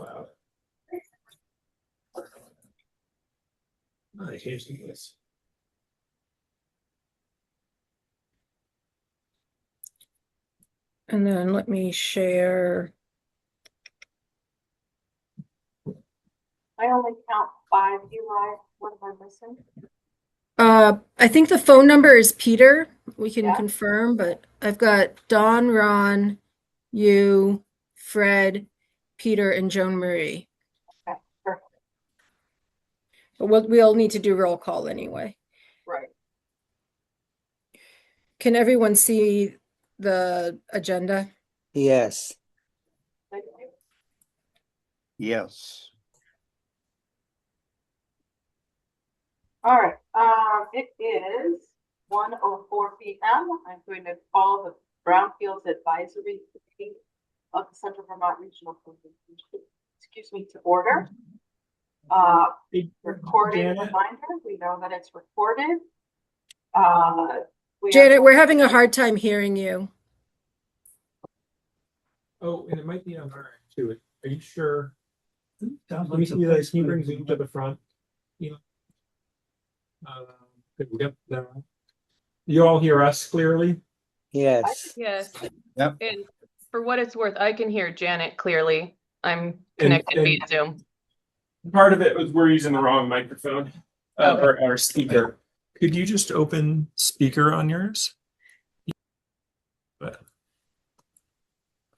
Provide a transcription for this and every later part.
cloud. I here's this. And then let me share. I only count 5, Eli. What am I missing? I think the phone number is Peter. We can Yeah. confirm, but I've got Don, Ron, you, Fred, Peter, and Joan Marie. Okay, perfect. But we'll need to do roll call anyway. Right. Can everyone see the agenda? Yes. Thank you. Yes. All right. It is 1:04 p.m. I'm going to call the Brownfields Advisory Committee of the Central Vermont Regional Commission, to order. Recording Janet? reminder. We know that it's recorded. Janet, we're having a hard time hearing you. Oh, and it might be on our end too. Are you sure? Sounds Let me see that. Can you bring Zoom to the front? You all hear us clearly? Yes. Yes. Yep. And for what it's worth, I can hear Janet clearly. I'm connected And via Zoom. part of it was we're using the wrong microphone or speaker. Could you just open speaker on yours?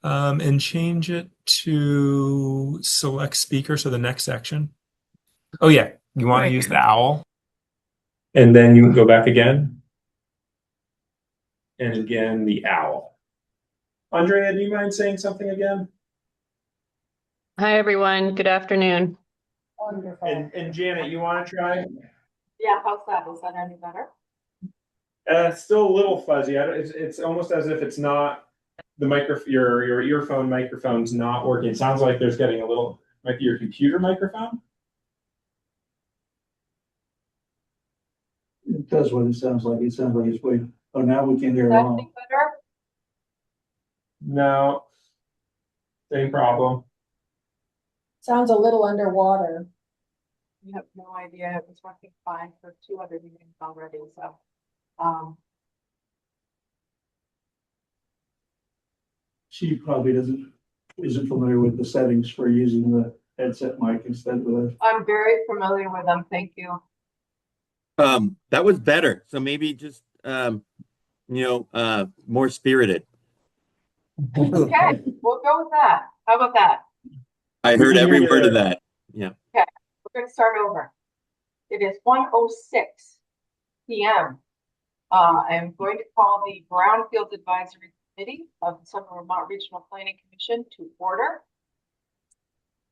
And change it to select speaker, so the next section. Oh yeah, you want to use the owl, and then you can go back again, and again the owl. Andrea, do you mind saying something again? Hi, everyone. Good afternoon. Wonderful. And Janet, you want to try? Yeah, how's that? Is that any better? Still a little fuzzy. It's almost as if it's not the your earphone microphone's not working. It sounds like there's getting a little, might be your computer microphone. It does what it sounds like. It sounds like it's waiting. Oh, now we can hear Is it that all. any better? No, same problem. Sounds a little underwater. We have no idea. It was working fine for 2 other meetings already. So, She probably isn't familiar with the settings for using the headset mic instead of the. I'm very familiar with them. Thank you. That was better. So maybe just more spirited. Okay, we'll go with that. How about that? I We heard can every hear word you. of that. Yeah. Okay, we're going to start over. It is 1:06 p.m. I'm going to call the Brownfields Advisory Committee of the Central Vermont Regional Planning Commission to order.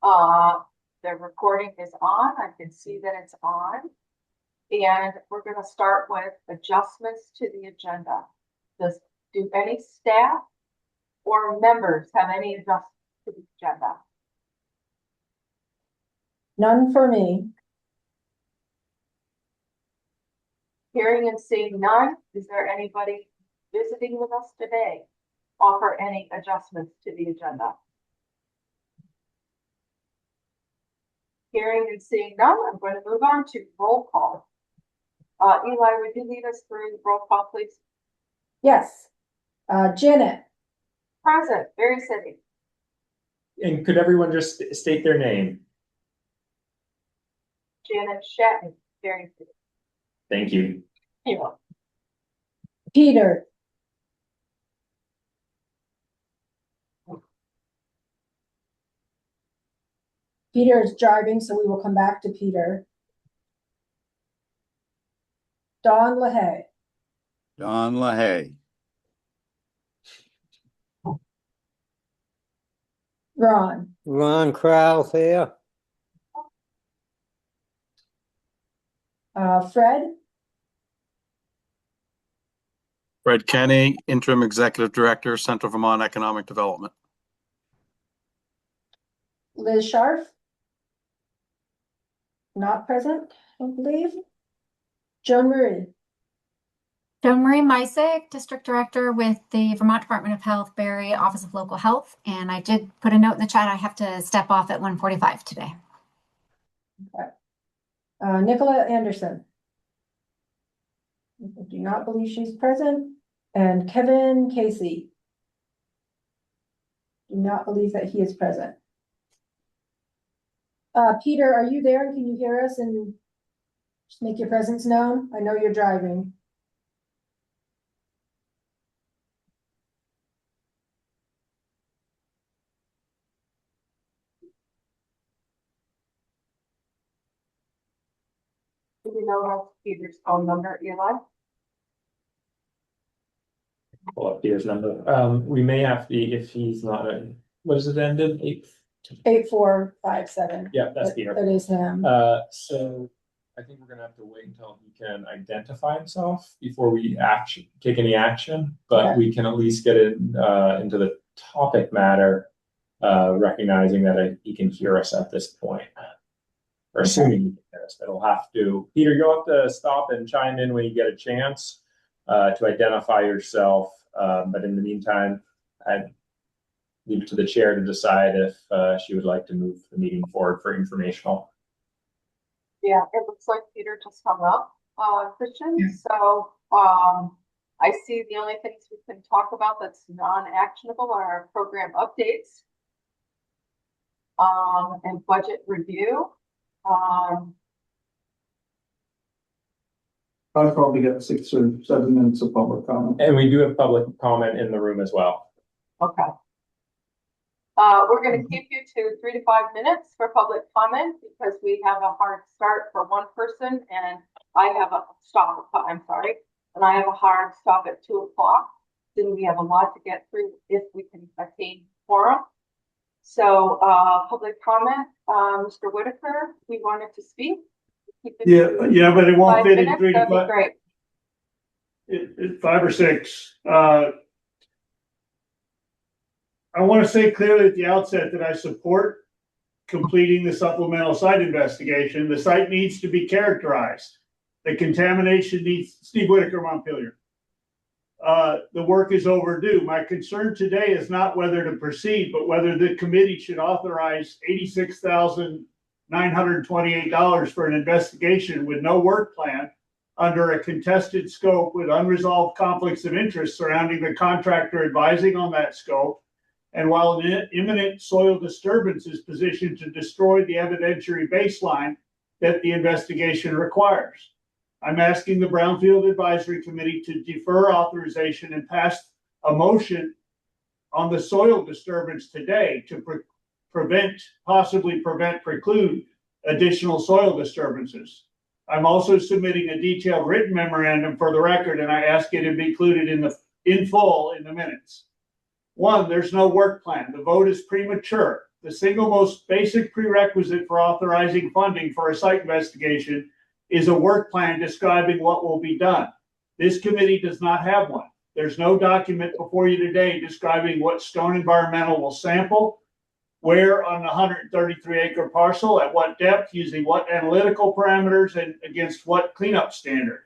The recording is on. I can see that it's on. And we're going to start with adjustments to the agenda. Do any staff or members have any adjustments to the agenda? None for me. Hearing and seeing none, is there anybody visiting with us today? Offer any adjustments to the agenda? Hearing and seeing none, I'm going to move on to roll call. Eli, would you lead us through the roll call, please? Yes. Janet. Present, very city. And could everyone just state their name? Janet Shatton, very city. Thank you. You're welcome. Peter. Peter is driving, so we will come back to Peter. Don LaHaye. Don LaHaye. Ron Krause here. Fred. Fred Kenny, Interim Executive Director, Central Vermont Economic Development. Liz Scharf. Not present, I believe. Joan Marie. Joan Marie Misick, District Director with the Vermont Department of Health, Barre Office of Local Health. And I did put a note in the chat. I have to step off at 1:45 today. Nicola Anderson. I do not believe she's present. And Kevin Casey. Do not believe that he is present. Peter, are you there? Can you hear us and just make your presence known? I know you're driving. Do we know how Peter's phone number, Eli? Pull up Peter's number. We may have to, if he's not, what is it ended? 8457. Yeah, that's Peter. That is him. So I think we're gonna have to wait until he can identify himself before we take any action, but Okay. we can at least get into the topic matter, recognizing that he can hear us at this point. Or assuming he can hear us, but he'll have to, Peter, you'll have to stop and chime in when you get a chance, to identify yourself. But in the meantime, I'd leave it to the chair to decide if she would like to move the meeting forward for informational. Yeah, it looks like Peter just hung up, Christian. So, I see the only things we can talk about that's non-actionable are our program updates. And budget review. I've probably got 6 or 7 minutes of public comment. And we do have public comment in the room as well. Okay. We're gonna keep you to 3 to 5 minutes for public comment because we have a hard start for one person and I have a stop, I'm sorry. And I have a hard stop at 2 o'clock. Then we have a lot to get through if we can attain quorum. So, public comment, Mr. Whitaker, we wanted to speak. Keep it Yeah, but it won't 5 fit in minutes, 3 to that'd be 5. great. It's 5 or 6. I want to say clearly at the outset that I support completing the supplemental site investigation. The site needs to be characterized. The contamination needs, Steve Whitaker, Montpelier. The work is overdue. My concern today is not whether to proceed, but whether the committee should authorize $86,928 for an investigation with no work plan under a contested scope with unresolved conflicts of interest surrounding the contractor advising on that scope. And while an imminent soil disturbance is positioned to destroy the evidentiary baseline that the investigation requires. I'm asking the Brownfield Advisory Committee to defer authorization and pass a motion on the soil disturbance today to possibly preclude additional soil disturbances. I'm also submitting a detailed written memorandum for the record, and I ask it to be included in full in the minutes. 1, there's no work plan. The vote is premature. The single most basic prerequisite for authorizing funding for a site investigation is a work plan describing what will be done. This committee does not have one. There's no document before you today describing what Stone Environmental will sample, where on the 133-acre parcel, at what depth, using what analytical parameters, and against what cleanup standard.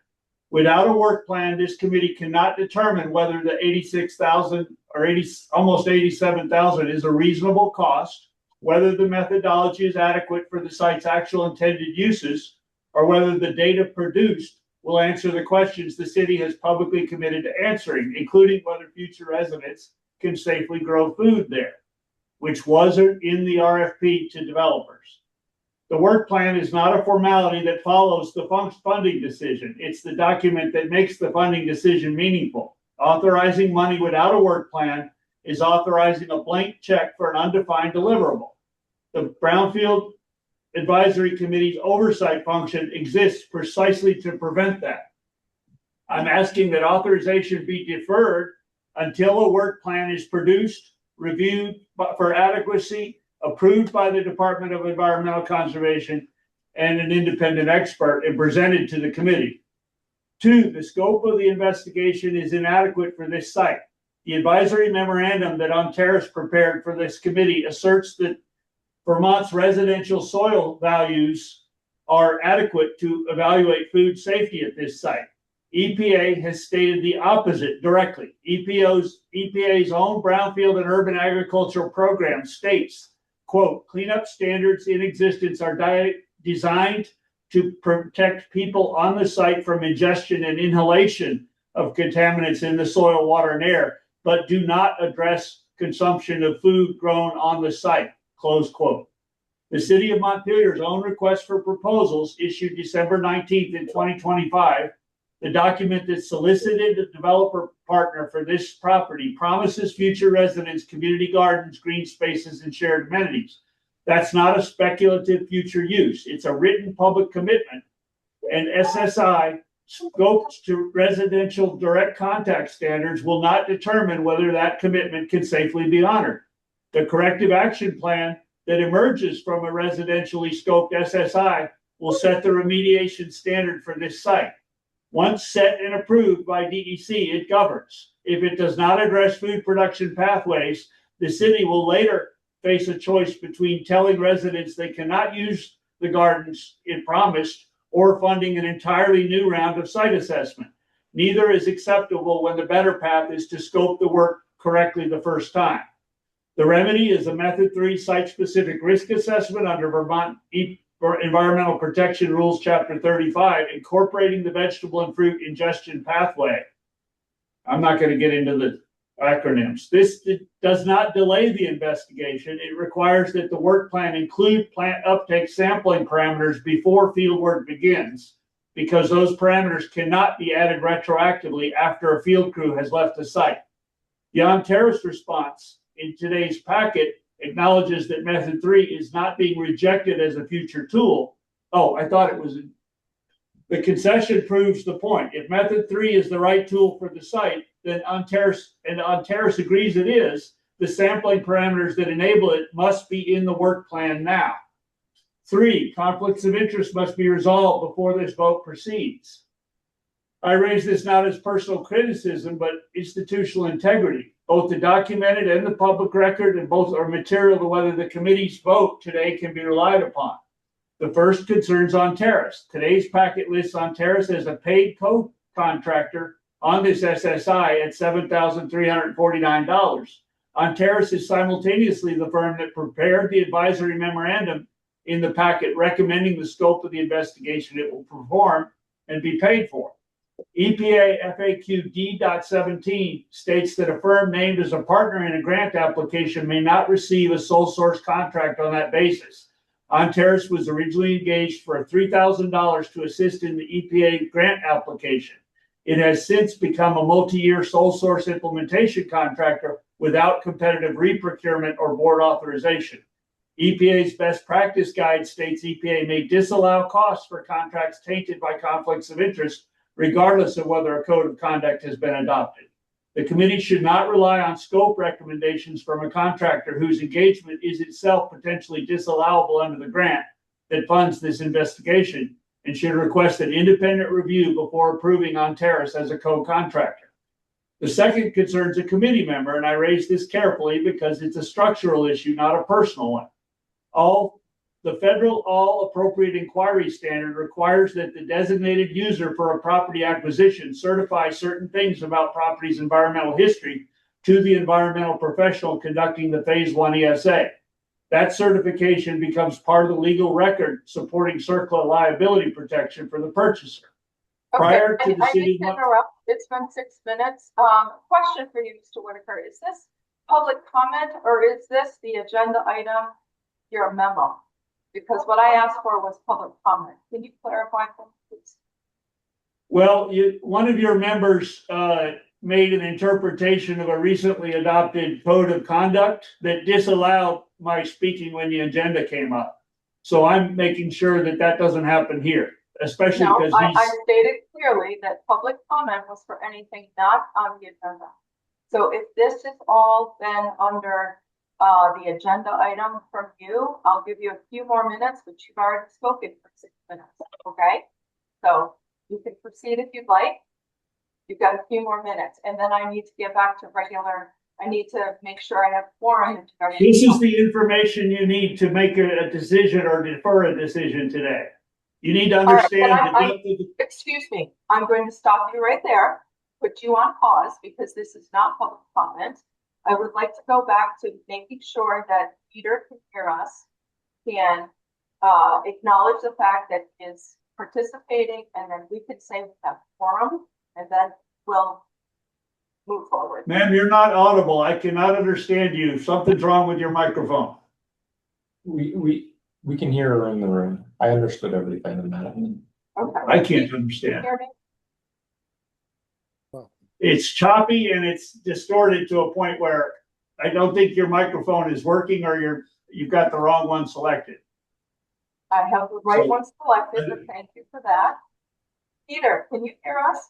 Without a work plan, this committee cannot determine whether the $86,000 or almost $87,000 is a reasonable cost, whether the methodology is adequate for the site's actual intended uses, or whether the data produced will answer the questions the city has publicly committed to answering, including whether future residents can safely grow food there, which was in the RFP to developers. The work plan is not a formality that follows the funding decision. It's the document that makes the funding decision meaningful. Authorizing money without a work plan is authorizing a blank check for an undefined deliverable. The Brownfield Advisory Committee's oversight function exists precisely to prevent that. I'm asking that authorization be deferred until a work plan is produced, reviewed for adequacy, approved by the Department of Environmental Conservation and an independent expert, and presented to the committee. 2, the scope of the investigation is inadequate for this site. The advisory memorandum that Ontaris prepared for this committee asserts that Vermont's residential soil values are adequate to evaluate food safety at this site. EPA has stated the opposite directly. EPA's own brownfield and urban agricultural program states, quote, cleanup standards in existence are designed to protect people on the site from ingestion and inhalation of contaminants in the soil, water, and air, but do not address consumption of food grown on the site, close quote. The City of Montpelier's own request for proposals issued December 19th in 2025, the document that solicited the developer partner for this property promises future residents community gardens, green spaces, and shared amenities. That's not a speculative future use. It's a written public commitment, and SSI scoped to residential direct contact standards will not determine whether that commitment can safely be honored. The corrective action plan that emerges from a residentially scoped SSI will set the remediation standard for this site. Once set and approved by DEC, it governs. If it does not address food production pathways, the city will later face a choice between telling residents they cannot use the gardens it promised or funding an entirely new round of site assessment. Neither is acceptable when the better path is to scope the work correctly the first time. The remedy is a Method 3 site-specific risk assessment under Vermont Environmental Protection Rules, Chapter 35, incorporating the vegetable and fruit ingestion pathway. I'm not going to get into the acronyms. This does not delay the investigation. It requires that the work plan include plant uptake sampling parameters before field work begins, because those parameters cannot be added retroactively after a field crew has left the site. The on-terrace response in today's packet acknowledges that Method 3 is not being rejected as a future tool. Oh, I thought it was. The concession proves the point. If Method 3 is the right tool for the site, then on-terrace agrees it is, the sampling parameters that enable it must be in the work plan now. 3, conflicts of interest must be resolved before this vote proceeds. I raise this not as personal criticism, but institutional integrity. Both the documented and the public record, and both are material to whether the committee's vote today can be relied upon. The first concerns on-terrace. Today's packet lists on-terrace as a paid co-contractor on this SSI at $7,349. On-terrace is simultaneously the firm that prepared the advisory memorandum in the packet recommending the scope of the investigation it will perform and be paid for. EPA FAQ D.17 states that a firm named as a partner in a grant application may not receive a sole source contract on that basis. On-terrace was originally engaged for $3,000 to assist in the EPA grant application. It has since become a multi-year sole source implementation contractor without competitive reprocurement or board authorization. EPA's best practice guide states EPA may disallow costs for contracts tainted by conflicts of interest, regardless of whether a code of conduct has been adopted. The committee should not rely on scope recommendations from a contractor whose engagement is itself potentially disallowable under the grant that funds this investigation, and should request an independent review before approving on-terrace as a co-contractor. The second concerns a committee member, and I raise this carefully because it's a structural issue, not a personal one. The federal all appropriate inquiry standard requires that the designated user for a property acquisition certify certain things about property's environmental history to the environmental professional conducting the Phase 1 ESA. That certification becomes part of the legal record supporting CERCLA liability protection for the purchaser. Prior to the city. It's been 6 minutes. Question for you, Mr. Whitaker. Is this public comment or is this the agenda item, your memo? Because what I asked for was public comment. Can you clarify for me, please? Well, one of your members made an interpretation of a recently adopted code of conduct that disallowed my speaking when the agenda came up. So I'm making sure that that doesn't happen here, especially because I stated clearly that public comment was for anything not on the agenda. So if this is all then under the agenda item from you, I'll give you a few more minutes, but you've already spoken for 6 minutes. Okay, so you can proceed if you'd like. You've got a few more minutes, and then I need to get back to regular. I need to make sure I have quorum. This is the information you need to make a decision or defer a decision today. You need to All right, understand but the depth of the. excuse me, I'm going to stop you right there, put you on pause because this is not public comment. I would like to go back to making sure that Peter can hear us, can acknowledge the fact that he is participating, and then we can say we have quorum, and then we'll move forward. Ma'am, you're not audible. I cannot understand you. Something's wrong with your microphone. We can hear her in the room. I understood everything in that. Okay. I can't Can understand. you hear me? It's choppy and it's distorted to a point where I don't think your microphone is working, or you've got the wrong one selected. I have the right So- one selected, but thank you for that. Peter, can you hear us?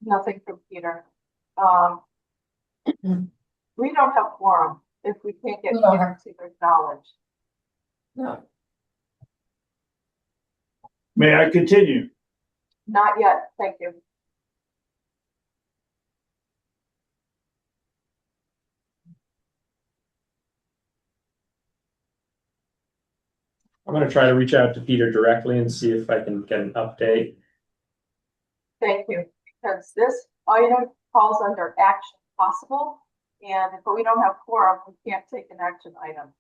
Nothing from Peter. We don't have quorum if we can't get We don't Peter to acknowledge. No. May I continue? Not yet, thank you. I'm gonna try to reach out to Peter directly and see if I can get an update. Thank you, because this item falls under action possible, and if we don't have quorum, we can't take an action item.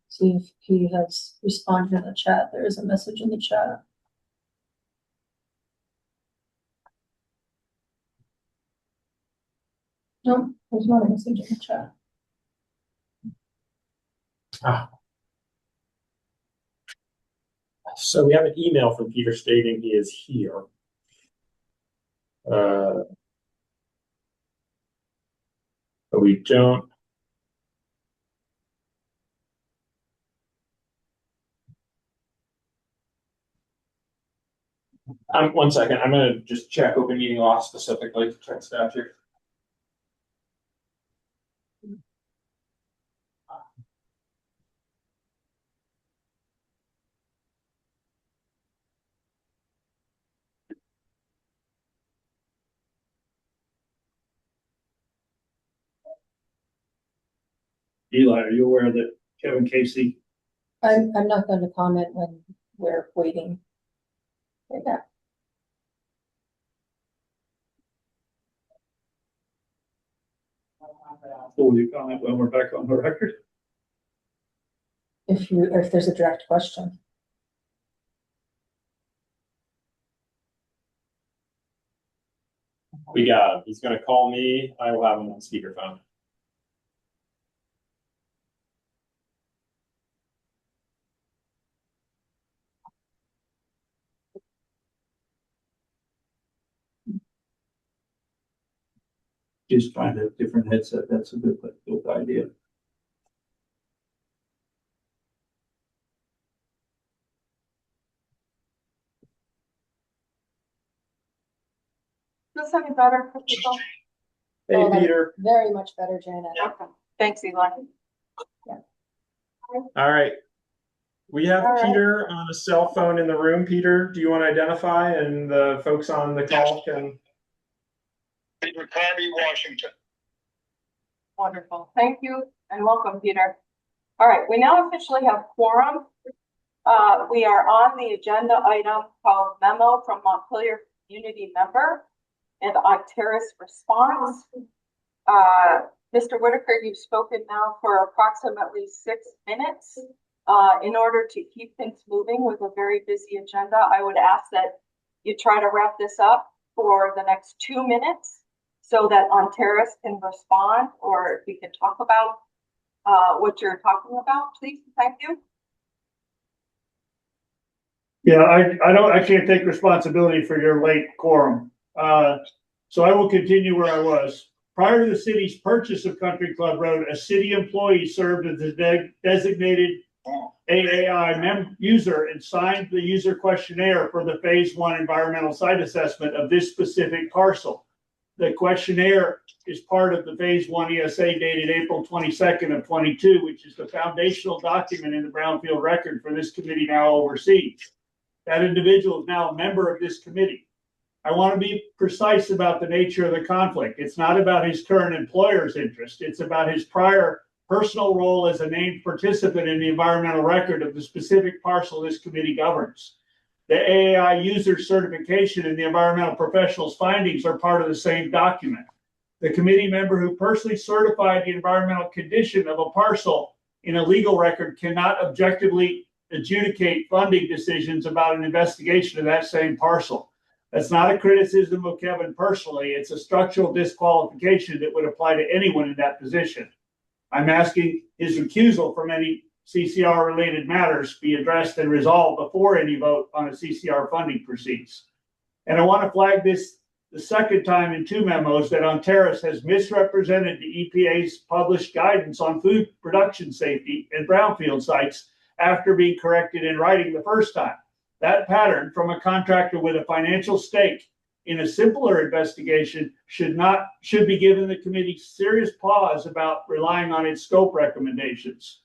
See if he has responded in the chat. There is a message in the chat. No, there's not a message in the chat. So we have an email from Peter stating he is here. But we don't. One second, I'm gonna just check open meeting law specifically to check statute. Eli, are you aware that Kevin Casey? I'm not going to comment when we're waiting. Right now. Will you comment when we're back on the record? If there's a direct question. We got him. He's gonna call me. I will have him on speakerphone. Just find a different headset. That's a good idea. Is this any better for people? Hey, Oh, Peter. Very much better, Janet. Okay, thanks, Eli. All right. We have All right. Peter on a cell phone in the room. Peter, do you want to identify, and the folks on the call can? Peter Carney, Washington. Wonderful, thank you and welcome, Peter. All right, we now officially have quorum. We are on the agenda item called memo from Montpelier community member and Octeris response. Mr. Whitaker, you've spoken now for approximately 6 minutes. In order to keep things moving with a very busy agenda, I would ask that you try to wrap this up for the next 2 minutes so that Ontaris can respond, or we can talk about what you're talking about, please. Thank you. Yeah, I can't take responsibility for your late quorum. So I will continue where I was. Prior to the city's purchase of Country Club Road, a city employee served as the designated AAI user and signed the user questionnaire for the Phase 1 environmental site assessment of this specific parcel. The questionnaire is part of the Phase 1 ESA dated April 22nd of 22, which is the foundational document in the Brownfield record for this committee now oversees. That individual is now a member of this committee. I want to be precise about the nature of the conflict. It's not about his current employer's interest. It's about his prior personal role as a named participant in the environmental record of the specific parcel this committee governs. The AAI user certification and the environmental professional's findings are part of the same document. The committee member who personally certified the environmental condition of a parcel in a legal record cannot objectively adjudicate funding decisions about an investigation of that same parcel. That's not a criticism of Kevin personally. It's a structural disqualification that would apply to anyone in that position. I'm asking his recusal from any CCR related matters be addressed and resolved before any vote on a CCR funding proceeds. And I want to flag this the second time in 2 memos that Ontaris has misrepresented the EPA's published guidance on food production safety and brownfield sites after being corrected in writing the first time. That pattern from a contractor with a financial stake in a simpler investigation should be given the committee serious pause about relying on its scope recommendations.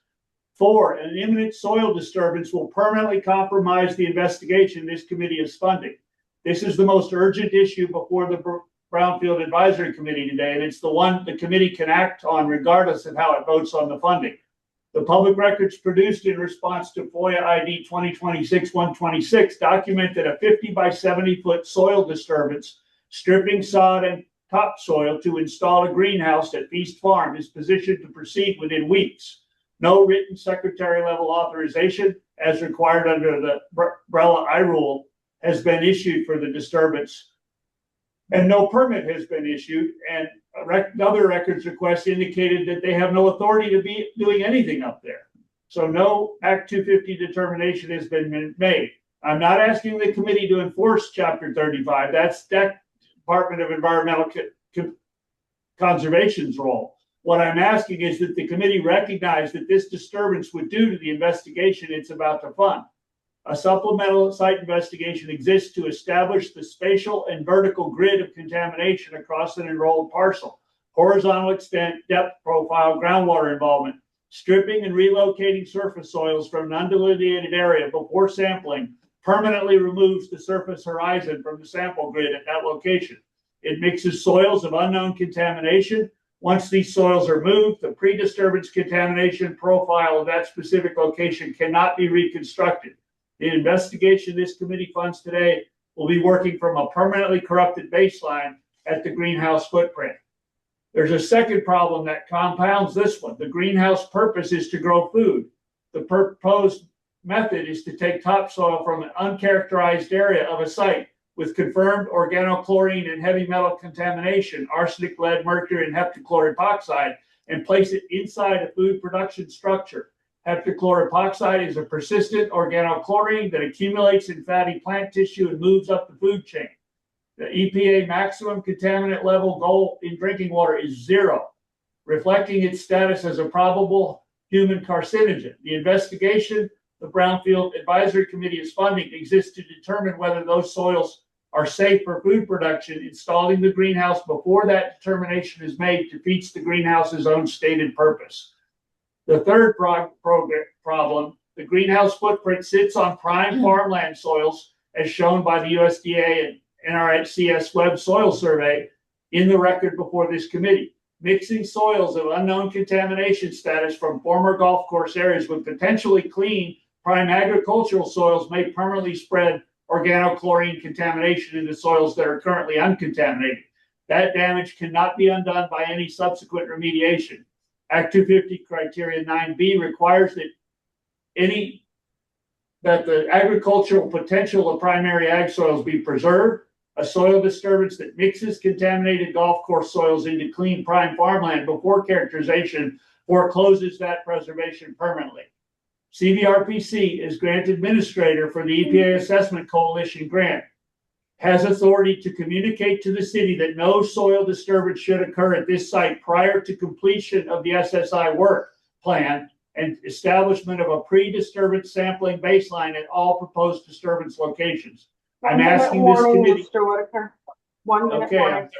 4, an imminent soil disturbance will permanently compromise the investigation this committee is funding. This is the most urgent issue before the Brownfield Advisory Committee today, and it's the one the committee can act on regardless of how it votes on the funding. The public records produced in response to FOIA ID 2026-126 document that a 50 by 70 foot soil disturbance, stripping sod and topsoil to install a greenhouse at Feast Farm is positioned to proceed within weeks. No written secretary level authorization, as required under the Brella I rule, has been issued for the disturbance, and no permit has been issued, and other records requests indicated that they have no authority to be doing anything up there. So no Act 250 determination has been made. I'm not asking the committee to enforce Chapter 35. That's that Department of Environmental Conservation's role. What I'm asking is that the committee recognize that this disturbance would do to the investigation it's about to fund. A supplemental site investigation exists to establish the spatial and vertical grid of contamination across an enrolled parcel, horizontal extent, depth profile, groundwater involvement, stripping and relocating surface soils from an undelineated area before sampling permanently removes the surface horizon from the sample grid at that location. It mixes soils of unknown contamination. Once these soils are moved, the pre-disturbance contamination profile of that specific location cannot be reconstructed. The investigation this committee funds today will be working from a permanently corrupted baseline at the greenhouse footprint. There's a second problem that compounds this one. The greenhouse purpose is to grow food. The proposed method is to take topsoil from an uncharacterized area of a site with confirmed organochlorine and heavy metal contamination, arsenic, lead, mercury, and heptachloroepoxide, and place it inside a food production structure. Heptachloroepoxide is a persistent organochlorine that accumulates in fatty plant tissue and moves up the food chain. The EPA maximum contaminant level goal in drinking water is 0, reflecting its status as a probable human carcinogen. The investigation the Brownfield Advisory Committee is funding exists to determine whether those soils are safe for food production. Installing the greenhouse before that determination is made defeats the greenhouse's own stated purpose. The third problem, the greenhouse footprint sits on prime farmland soils, as shown by the USDA and NRCS Web Soil Survey in the record before this committee. Mixing soils of unknown contamination status from former golf course areas with potentially clean prime agricultural soils may permanently spread organochlorine contamination into soils that are currently uncontaminated. That damage cannot be undone by any subsequent remediation. Act 250 criteria 9B requires that any that the agricultural potential of primary ag soils be preserved. A soil disturbance that mixes contaminated golf course soils into clean prime farmland before characterization forecloses that preservation permanently. Cvrpc is grant administrator for the EPA Assessment Coalition grant, has authority to communicate to the city that no soil disturbance should occur at this site prior to completion of the SSI work plan and establishment of a pre-disturbance sampling baseline at all proposed disturbance locations. I'm asking this committee. Mr. Whitaker. 1 minute Okay, warning.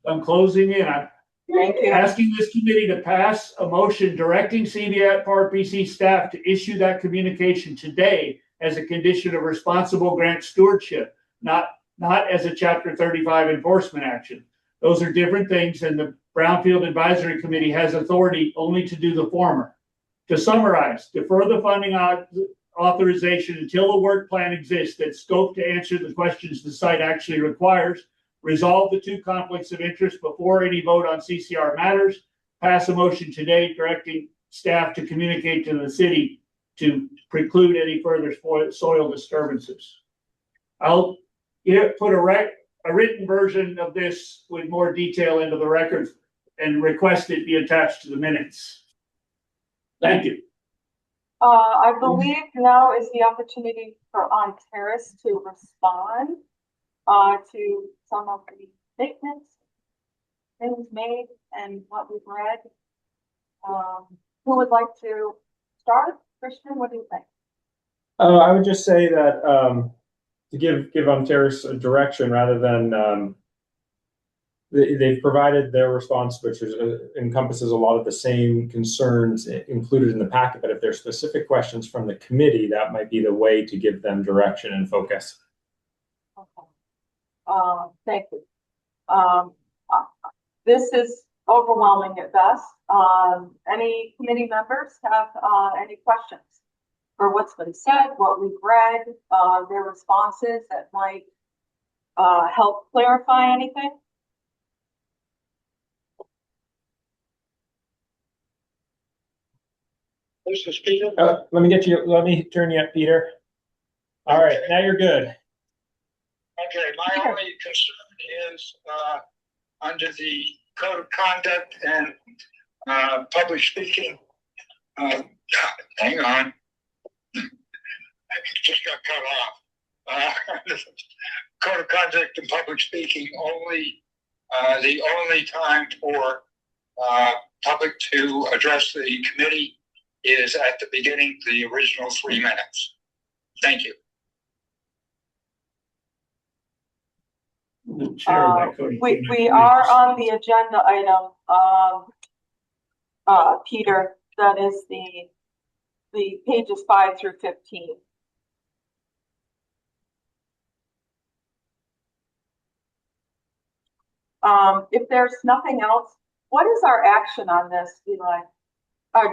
I'm closing in. I'm Thank you. asking this committee to pass a motion directing Cvrpc staff to issue that communication today as a condition of responsible grant stewardship, not as a Chapter 35 enforcement action. Those are different things, and the Brownfield Advisory Committee has authority only to do the former. To summarize, defer the funding authorization until a work plan exists that's scoped to answer the questions the site actually requires, resolve the 2 conflicts of interest before any vote on CCR matters, pass a motion today directing staff to communicate to the city to preclude any further soil disturbances. I'll put a written version of this with more detail into the record and request it be attached to the minutes. Thank you. I believe now is the opportunity for Terrace to respond to some of the statements, things made, and what we've read. Who would like to start? Christian, what do you think? I would just say that to give Terrace a direction rather than they've provided their response, which encompasses a lot of the same concerns included in the packet. But if there's specific questions from the committee, that might be the way to give them direction and focus. Okay. Thank you. This is overwhelming at best. Any committee members have any questions for what's been said, what we've read, their responses that might help clarify anything? This is Peter. Let me turn you up, Peter. All right, now you're good. Okay, my only concern is under the code of conduct and public speaking. Hang on. I just got cut off. Code of conduct and public speaking only, the only time for public to address the committee is at the beginning, the original 3 minutes. Thank you. The chair of that code of conduct We are on the agenda item, Peter. That is the pages 5 through 15. If there's nothing else, what is our action on this, Eli?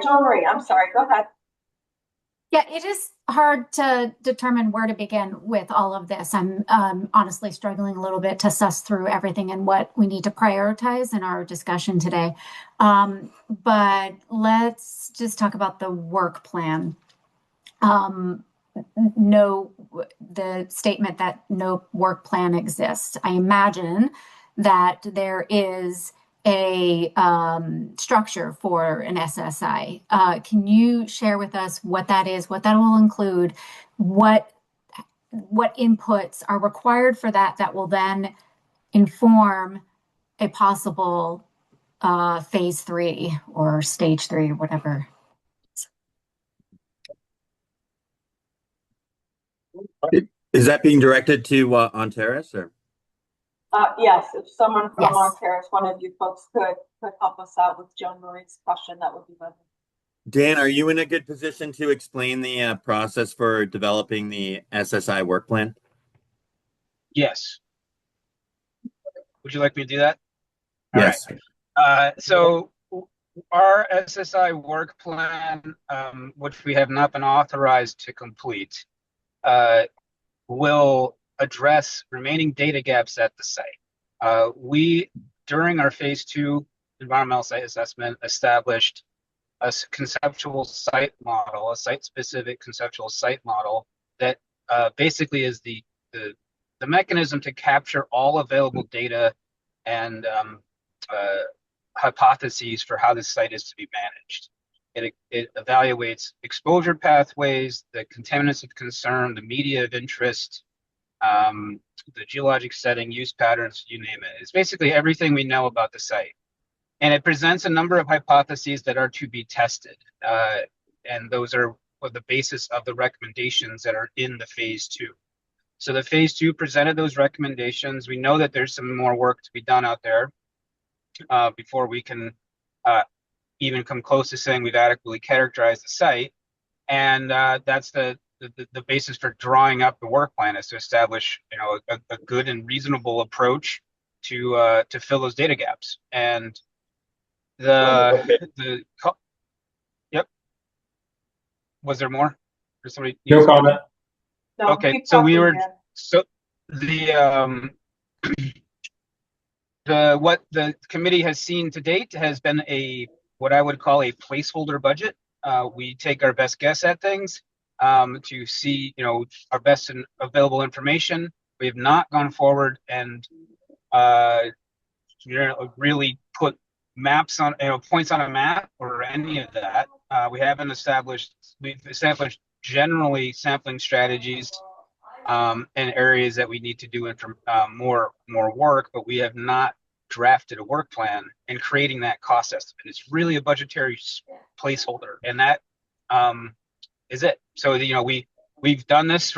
Joan Marie, I'm sorry, go ahead. Yeah, it is hard to determine where to begin with all of this. I'm honestly struggling a little bit to suss through everything and what we need to prioritize in our discussion today. But let's just talk about the work plan. No, the statement that no work plan exists. I imagine that there is a structure for an SSI. Can you share with us what that is, what that will include, what inputs are required for that will then inform a possible phase 3 or stage 3 or whatever? Is that being directed to Ontaris or? Yes, if someone from Yes. Ontario, one of you folks could help us out with Joan Marie's question, that would be lovely. Dan, are you in a good position to explain the process for developing the SSI work plan? Yes. Would you like me to do that? Yes. So our SSI work plan, which we have not been authorized to complete, will address remaining data gaps at the site. We, during our phase 2 environmental site assessment, established a conceptual site model, a site-specific conceptual site model that basically is the mechanism to capture all available data and hypotheses for how this site is to be managed. It evaluates exposure pathways, the contaminants of concern, the media of interest, the geologic setting, use patterns, you name it. It's basically everything we know about the site. And it presents a number of hypotheses that are to be tested. And those are the basis of the recommendations that are in the phase 2. So the phase 2 presented those recommendations. We know that there's some more work to be done out there before we can even come close to saying we've adequately characterized the site. And that's the basis for drawing up the work plan, is to establish, you know, a good and reasonable approach to fill those data gaps. And yep. Was there more? Or somebody? No comment. No, Okay, keep so we talking, were Dan. so what the committee has seen to date has been what I would call a placeholder budget. We take our best guess at things to see, you know, our best and available information. We have not gone forward and really put maps on, you know, points on a map or any of that. We've established generally sampling strategies and areas that we need to do more work, but we have not drafted a work plan and creating that cost estimate. It's really a budgetary placeholder, and that is it. So, you know, we've done this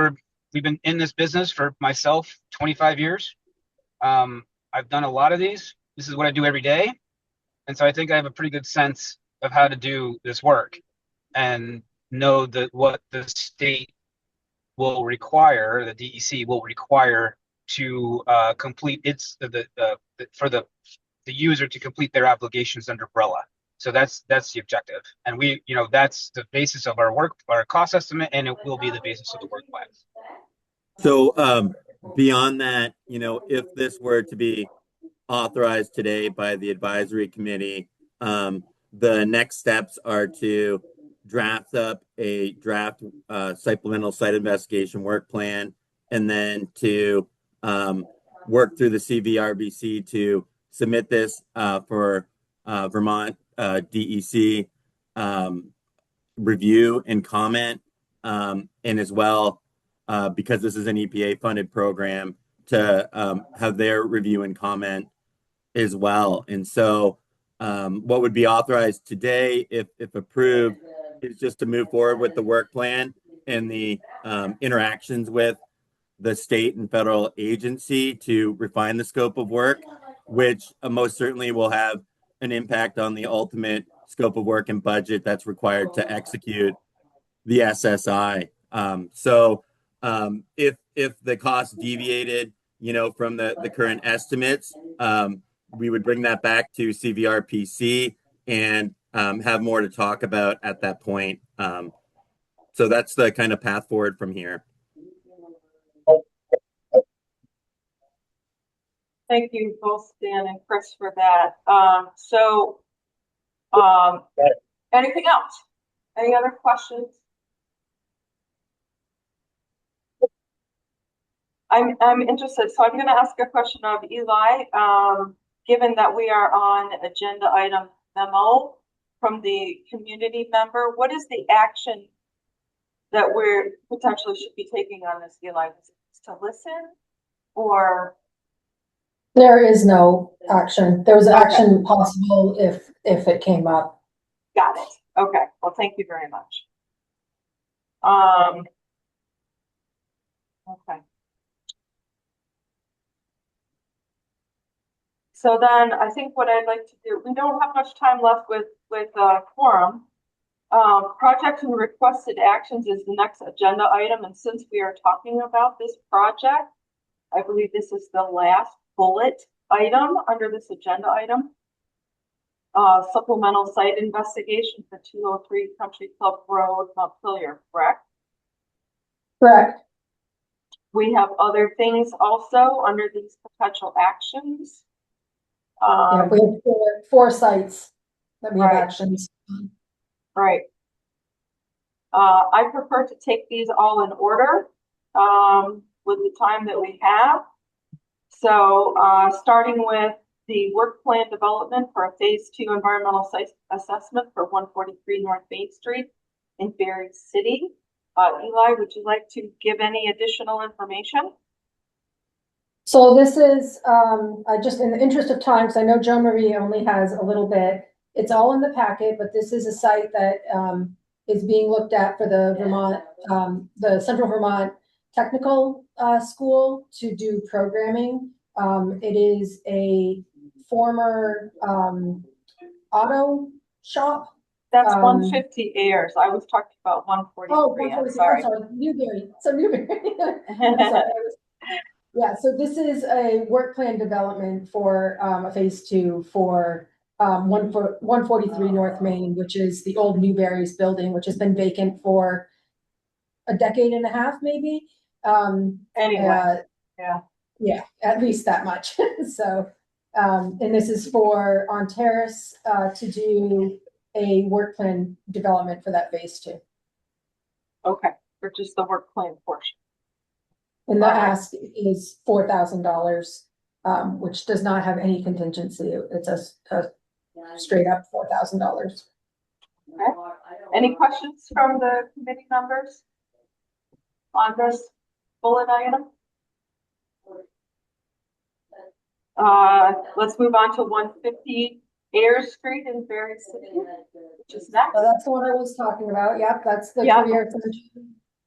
we've been in this business for myself 25 years. I've done a lot of these. This is what I do every day. And so I think I have a pretty good sense of how to do this work and know that what the state will require, the DEC will require to complete for the user to complete their obligations under BRELA. So that's the objective. And we, you know, that's the basis of our cost estimate, and it will be the basis of the work plan. So beyond that, you know, if this were to be authorized today by the advisory committee, the next steps are to draft up a draft supplemental site investigation work plan, and then to work through the Cvrpc to submit this for Vermont DEC review and comment, and as well, because this is an EPA funded program, to have their review and comment as well. And so what would be authorized today, if approved, is just to move forward with the work plan and the interactions with the state and federal agency to refine the scope of work, which most certainly will have an impact on the ultimate scope of work and budget that's required to execute the SSI. So if the cost deviated, you know, from the current estimates, we would bring that back to Cvrpc and have more to talk about at that point. So that's the kind of path forward from here. Thank you both, Dan and Chris, for that. Anything else? Any other questions? I'm interested. So I'm going to ask a question of Eli. Given that we are on agenda item memo from the community member, what is the action that we're potentially should be taking on this, Eli? Is it to listen, or? There is no action. There was action possible if it came up. Got it. Okay. Well, thank you very much. Okay. So then I think what I'd like to do, we don't have much time left with quorum. Projects and requested actions is the next agenda item. And since we are talking about this project, I believe this is the last bullet item under this agenda item. Supplemental site investigation for 203 Country Club Road, Montpelier, correct? Correct. We have other things also under these potential actions. Yeah, we have four sites that we have actions on. Right. I prefer to take these all in order, with the time that we have. So, starting with the work plan development for a phase 2 environmental site assessment for 143 North Main Street in Berry City. Eli, would you like to give any additional information? So this is, just in the interest of time, because I know Joe Marie only has a little bit. It's all in the packet, but this is a site that, is being looked at for the Vermont, the Central Vermont Technical, School to do programming. It is a former, auto shop. That's 150 Ayers. I was talking about 143. I'm sorry. Newberry. So Newberry. I'm sorry. Yeah, so this is a work plan development for a phase 2 for 143 North Main, which is the old Newberry's building, which has been vacant for a decade and a half, maybe. Anyway, yeah, at least that much. So, and this is for on Terrace to do a work plan development for that phase 2. Okay, for just the work plan portion. And the ask is $4,000, which does not have any contingency. It's a straight up $4,000. Okay. Any questions from the committee members on this bullet item? Let's move on to 150 Ayers Street in Berry City, which is next. So that's the one I was talking about. Yep, that's the career center.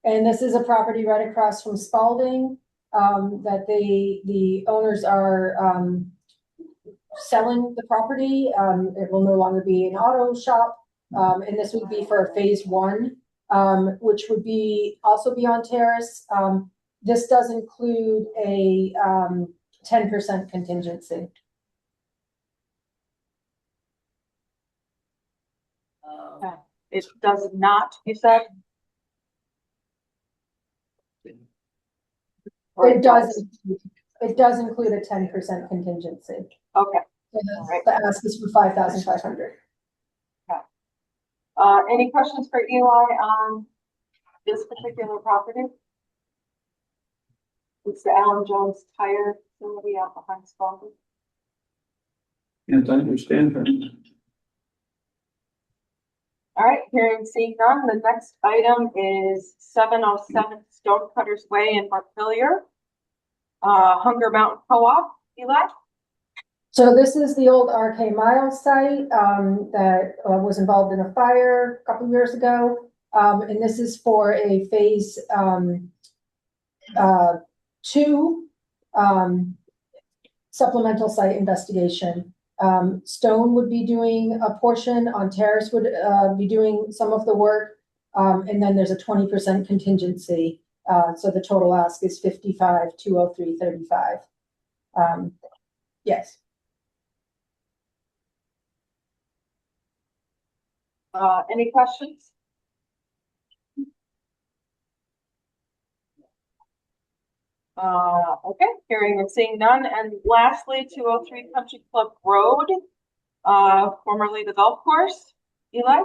And this is a property right across from Spalding, that the owners are selling the property. It will no longer be an auto shop. And this would be for phase 1, which would be also be on Terrace. This does include a 10% contingency. It does not, you said? It does include a 10% contingency. Okay. So the ask is for 5,500. Okay. Any questions for Eli on this particular property? It's the Alan Jones Tire facility out behind Spalding. Can't understand her. All right, hearing seeing none, the next item is 707 Stonecutters Way in Montpelier. Hunger Mountain Co-op, Eli? So this is the old RK Miles site that was involved in a fire a couple years ago. And this is for a phase 2 supplemental site investigation. Stone would be doing a portion, on Terrace would be doing some of the work, and then there's a 20% contingency. So the total ask is 55,203.35. Yes. Any questions? Okay, hearing and seeing none. And lastly, 203 Country Club Road, formerly the golf course. Eli?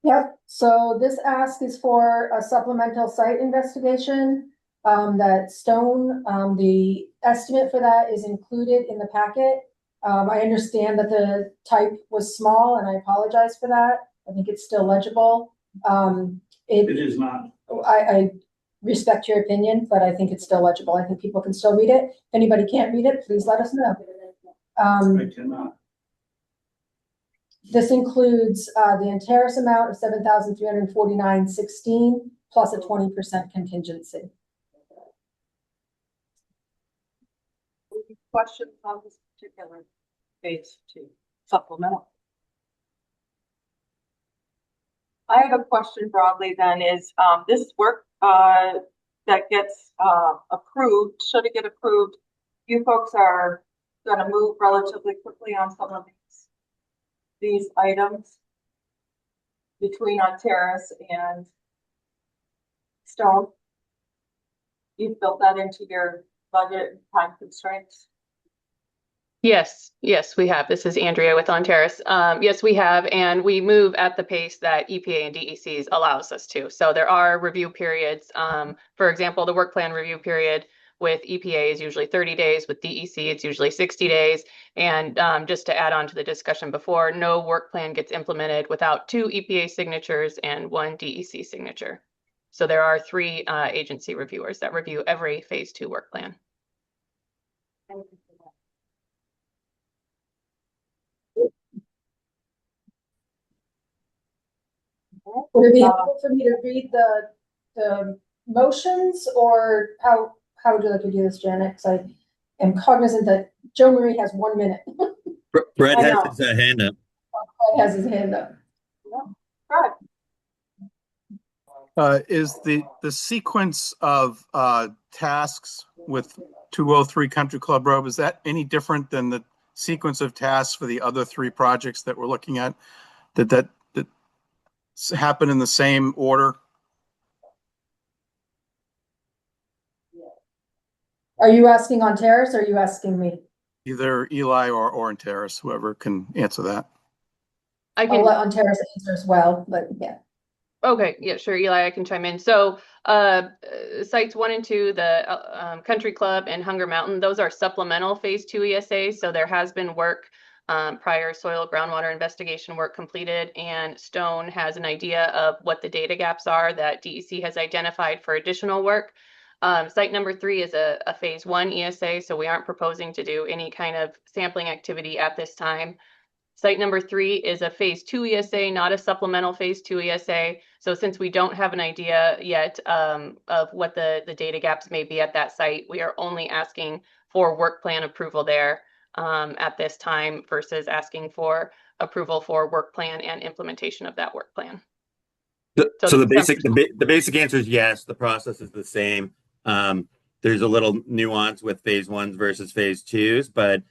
Yep, so this ask is for a supplemental site investigation. That Stone, the estimate for that is included in the packet. I understand that the type was small and I apologize for that. I think it's still legible. It is not. I respect your opinion, but I think it's still legible. I think people can still read it. If anybody can't read it, please let us know. I cannot. This includes the Antares amount of $7,349.16 plus a 20% contingency. Questions on this particular phase 2 supplemental? I have a question broadly then is this work that gets approved, should it get approved, you folks are going to move relatively quickly on some of these items between on Terrace and Stone. You've built that into your budget and time constraints. Yes, we have. This is Andrea with On Terrace. Yes, we have, and we move at the pace that EPA and DECs allows us to. So there are review periods. For example, the work plan review period with EPA is usually 30 days. With DEC, it's usually 60 days. And just to add on to the discussion before, no work plan gets implemented without 2 EPA signatures and 1 DEC signature. So there are 3 agency reviewers that review every phase 2 work plan. Would it be helpful for me to read the motions, or how would you like to do this, Janet? Because I am cognizant that Joe Marie has 1 minute. Brett I has know. his hand up. He has his hand up. Good. Is the sequence of tasks with 203 Country Club Road, is that any different than the sequence of tasks for the other 3 projects that we're looking at? Did that happen in the same order? Are you asking On Terrace, or are you asking me? Either Eli or Terrace, whoever can answer that. I'll let On Terrace answer as well, but yeah. Okay, yeah, sure, Eli, I can chime in. So sites 1 and 2, the Country Club and Hunger Mountain, those are supplemental phase 2 ESAs. So there has been work, prior soil groundwater investigation work completed, and Stone has an idea of what the data gaps are that DEC has identified for additional work. Site number 3 is a phase 1 ESA, so we aren't proposing to do any kind of sampling activity at this time. Site number 3 is a phase 2 ESA, not a supplemental phase 2 ESA. So since we don't have an idea yet of what the data gaps may be at that site, we are only asking for work plan approval there at this time versus asking for approval for work plan and implementation of that work plan. So the basic answer is yes, the process is the same. There's a little nuance with phase 1s versus phase 2s, but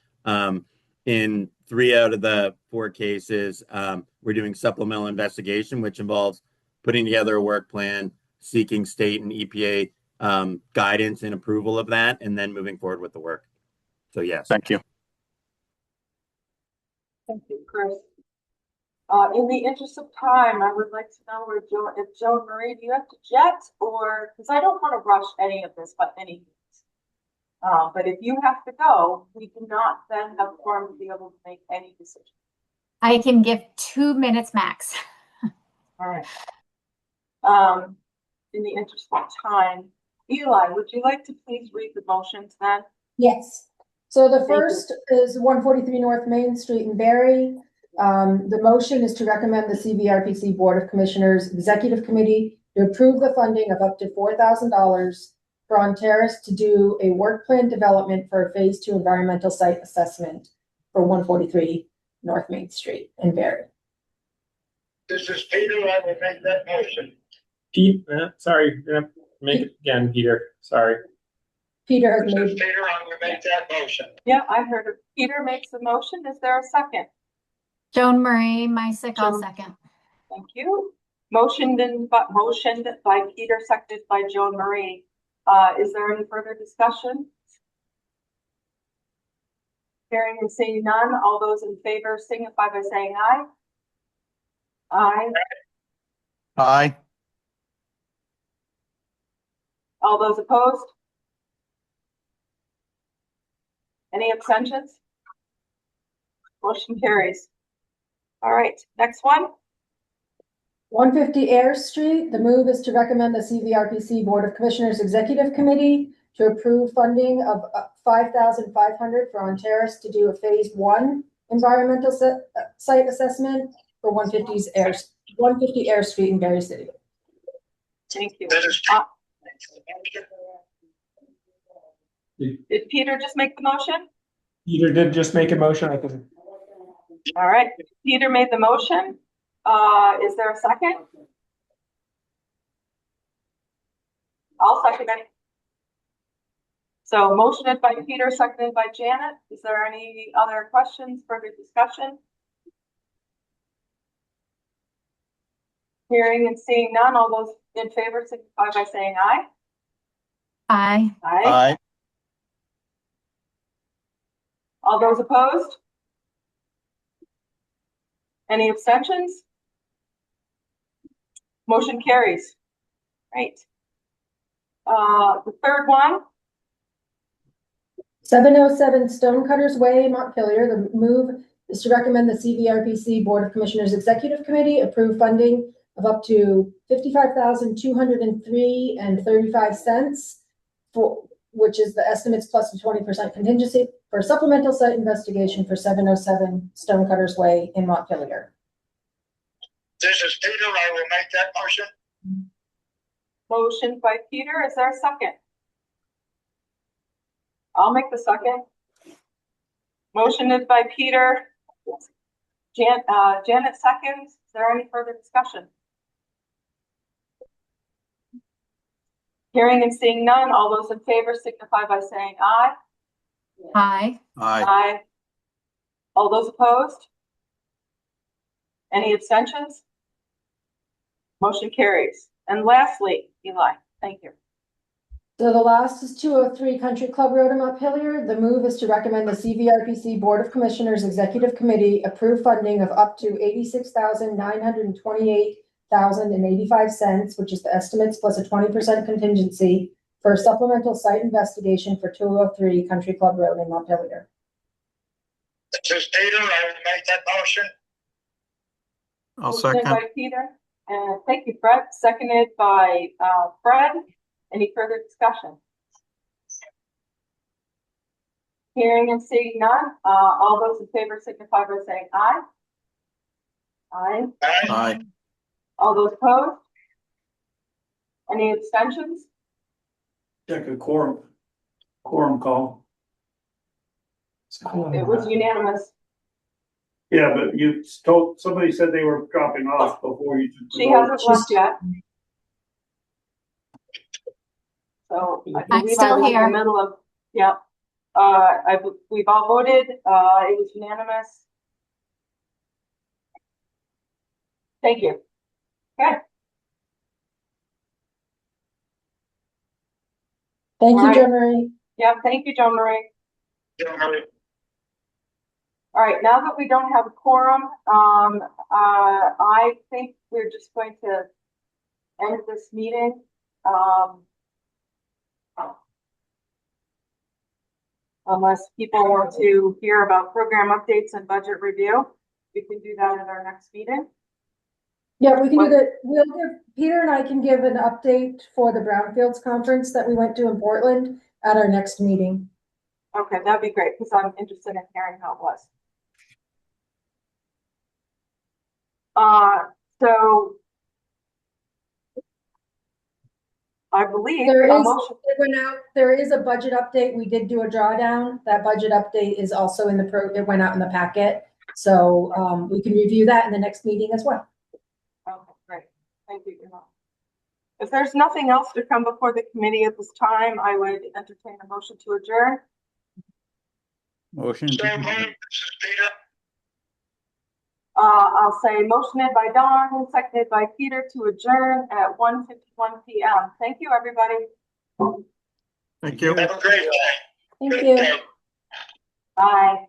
in 3 out of the 4 cases, we're doing supplemental investigation, which involves putting together a work plan, seeking state and EPA guidance and approval of that, and then moving forward with the work. So yes. Thank you. Thank you, Chris. In the interest of time, I would like to know if Joan Marie, do you have to jet, or, because I don't want to rush any of this, but but if you have to go, we do not then have quorum to be able to make any decision. I can give 2 minutes max. All right. In the interest of time, Eli, would you like to please read the motions then? Yes. So the first is 143 North Main Street in Barry. The motion is to recommend the Cvrpc Board of Commissioners Executive Committee to approve the funding of up to $4,000 for On Terrace to do a work plan development for a phase 2 environmental site assessment for 143 North Main Street in Barry. This is Peter. I will make that motion. Sorry, you're gonna make it again, Peter. Sorry. Peter has This is made. Peter. I will make that motion. Yeah, I heard it. Peter makes the motion. Is there a second? Joan Marie, Mysick, I'll second. Thank you. Motioned by Peter, seconded by Joan Marie. Is there any further discussion? Hearing and seeing none, all those in favor signify by saying aye. Aye. Aye. All those opposed? Any abstentions? Motion carries. All right, next one. 150 Ayers Street, the move is to recommend the Cvrpc Board of Commissioners Executive Committee to approve funding of $5,500 for On Terrace to do a phase 1 environmental site assessment for 150 Ayers Street in Berry City. Thank you. Did Peter just make the motion? Peter did just make a motion. I can. All right, Peter made the motion. Is there a second? I'll second it. So motioned by Peter, seconded by Janet. Is there any other questions, further discussion? Hearing and seeing none, all those in favor signify by saying aye. Aye. Aye. Aye. All those opposed? Any abstentions? Motion carries. Right. The third one, 707 Stonecutters Way, Montpelier. The move is to recommend the Cvrpc Board of Commissioners Executive Committee approve funding of up to $55,203.35 for, which is the estimates plus the 20% contingency for supplemental site investigation for 707 Stonecutters Way in Montpelier. This is Peter. I will make that motion. motion by Peter. Is there a second? I'll make the second. Motion is by Peter. Janet seconds. Is there any further discussion? Hearing and seeing none, all those in favor signify by saying aye. Aye. Aye. Aye. All those opposed? Any abstentions? Motion carries. And lastly, Eli, thank you. So the last is 203 Country Club Road in Montpelier. The move is to recommend the Cvrpc Board of Commissioners Executive Committee approve funding of up to $86,928,085, which is the estimates plus a 20% contingency for a supplemental site investigation for 203 Country Club Road in Montpelier. This is Peter. I will make that motion. I'll Motion second. by Peter. And thank you, Fred. Seconded by Fred. Any further discussion? Hearing and seeing none, all those in favor signify by saying aye. Aye. Aye. Aye. All those opposed? Any abstentions? Check a quorum call. It was unanimous. Yeah, but you told, somebody said they were dropping off before you. took the She vote. hasn't left yet. So I I'm believe still I was in here. the middle of, yeah. We've all voted. It was unanimous. Thank you. Okay. Thank All you, right. Jo Marie. Yeah, thank you, Joan Marie. All right, now that we don't have a quorum, I think we're just going to end this meeting. Unless people want to hear about program updates and budget review, we can do that at our next meeting. Yeah, we can do that. We'll give, Peter and I can give an update for the Brownfields conference that we went to in Portland at our next meeting. Okay, that'd be great because I'm interested in hearing how it was. So I believe There a is, motion. it went out, there is a budget update. We did do a drawdown. That budget update is also in the it went out in the packet. So we can review that in the next meeting as well. Okay, great. Thank you. If there's nothing else to come before the committee at this time, I would entertain a motion to adjourn. Motion. So moved. This is Peter. I'll say motioned by Don, seconded by Peter to adjourn at 1:51 p.m. Thank you, everybody. Thank you. Have a great day. Thank Good you. day. Bye.